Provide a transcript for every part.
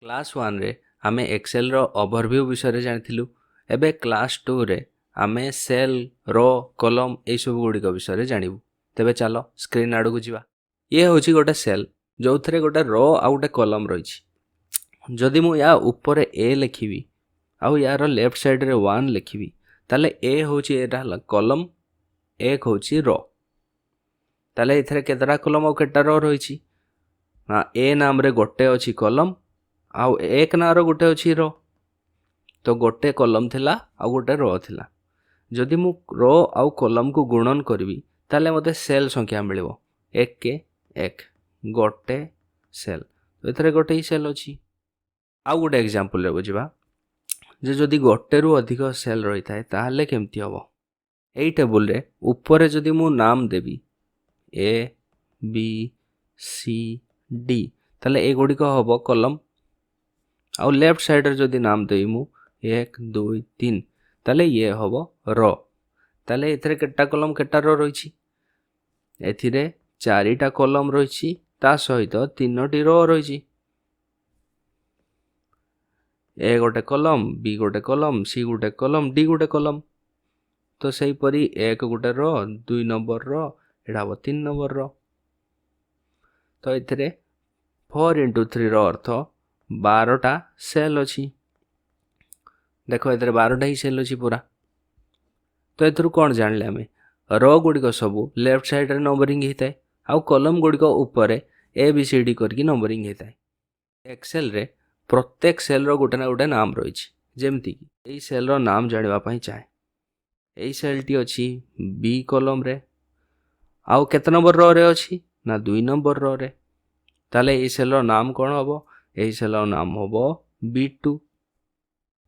Class 1 रे आमे Excel रो overview विषय जानिथिलु। एबे क्लास 2 रे आमे सेल रो कॉलम ए सब गुडी को विषय जानिबु। तेबे चलो स्क्रीन आडू को जिवा। ये होची गोटे सेल जो थरे गोटे रो आ गोटे कॉलम रहिछि। जदि मु या ऊपर ए लिखिबी आउ यार लेफ्ट साइड रे 1 लिखिबी ताले ए होची एटा हला कॉलम, एक होची रो। ताले इथरे केतरा कॉलम आ केटा रो रहिछि ना ए नाम रे गोटे अछि कॉलम आउ एक नार गोटे अच्छी रो। तो गोटे कॉलम थिला आउ गोटे रो थिला। जदि मु रो आउ कॉलम को गुणन करबी ताले मते सेल संख्या मिलिबो एक के एक गोटे सेल। तो एथरे गोटे ही सेल अछि। आउ गोटे एग्जांपल रे बुझिबा जे जदि गोटे रु अधिक सेल रही थाए ताहले केमती हबो। एई टेबल रे ऊपर जदि मु नाम देबी ए बी सी डी ताले ए गुडी को हबो कॉलम आउ लेफ्ट साइड रे जदि नाम देई मु 1 2 3 ताले ये हबो रो। ताले एथरे केटा कॉलम केटा रो रहिछि एथिरे चारिटा कॉलम रहिछि ता सहित तीनोटी रो रहिछि। ए गोटे कॉलम बी गोटे कॉलम सी गोटे कॉलम डी गोटे कॉलम। तो सही परी एक गोटे रो 2 नंबर रो एडा हबो 3 नंबर रो। तो एथिरे 4 into 3 रो अर्थ 12टा सेल अछि। देखो एथरे 12टा ही सेल अछि पूरा। तो एथरु कोन जानले हमें रो गुडी को सब लेफ्ट साइड रे नंबरिंग हेताय आउ कॉलम गुडी को ऊपर ए बी सी डी करके नंबरिंग हेताय। एक्सेल रे प्रत्येक सेल रो गोटे ना गोटे नाम रहिछि। जेमति कि एई सेल रो नाम जानिबा पई चाहे एई सेल टी अछि बी कॉलम रे आउ केते नंबर रो रे अछि ना 2 नंबर रो रे। ताले एई सेल रो नाम कोन हबो एई सेल रो नाम हबो B2।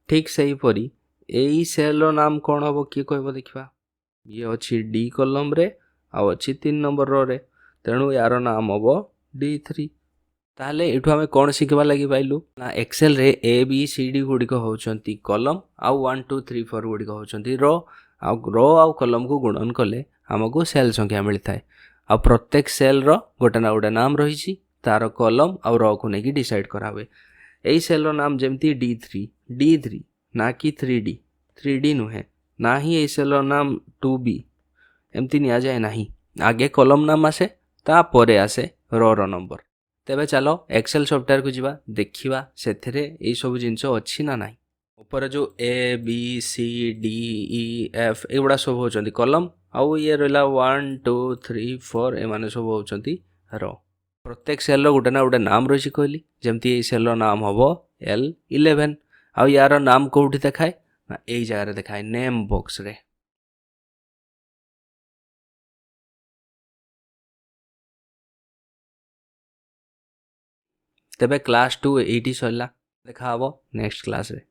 ठीक सही परी एई सेल रो नाम कोन हबो कि कहबो देखिबा। ये अछि डी कॉलम रे आउ अछि 3 नंबर रो रे तेणु यार नाम हबो D3। ताले एठु हमें कोन सिखबा लागि पाइलु ना एक्सेल रे ए बी सी डी गुडी को होचंती कॉलम आउ 1 2 3 4 गुडी को होचंती रो आउ कॉलम को गुणन कले हमको सेल संख्या मिलथाय। आ प्रत्येक सेल रो गोटे ना गोटे नाम रहिछि तार कॉलम आउ रो को नेकी डिसाइड करा हुए। एई सेल रो नाम जेमती D3 ना कि 3D नुहे ना ही एई सेल रो नाम 2B एमती निया जाए नाही। आगे कॉलम नाम आसे ता परे आसे रो नंबर। तेबे चलो एक्सेल सॉफ्टवेयर को जिबा देखिबा सेथरे एई सब जिंस अछि ना नाही। ऊपर जो A B C D E F एगुडा सब होचंती कॉलम आउ ये रहला 1 2 3 4 ए माने सब होचंती रो। प्रत्येक सेल रो गोटे ना गोटे नाम रहिछि कहली जेमती एई सेल रो नाम हबो L11 आउ यार नाम कोउठी देखाय ना एई जगह रे देखाय नेम बॉक्स रे। तेबे क्लास 2 एटी सरला देखा हबो नेक्स्ट क्लास रे।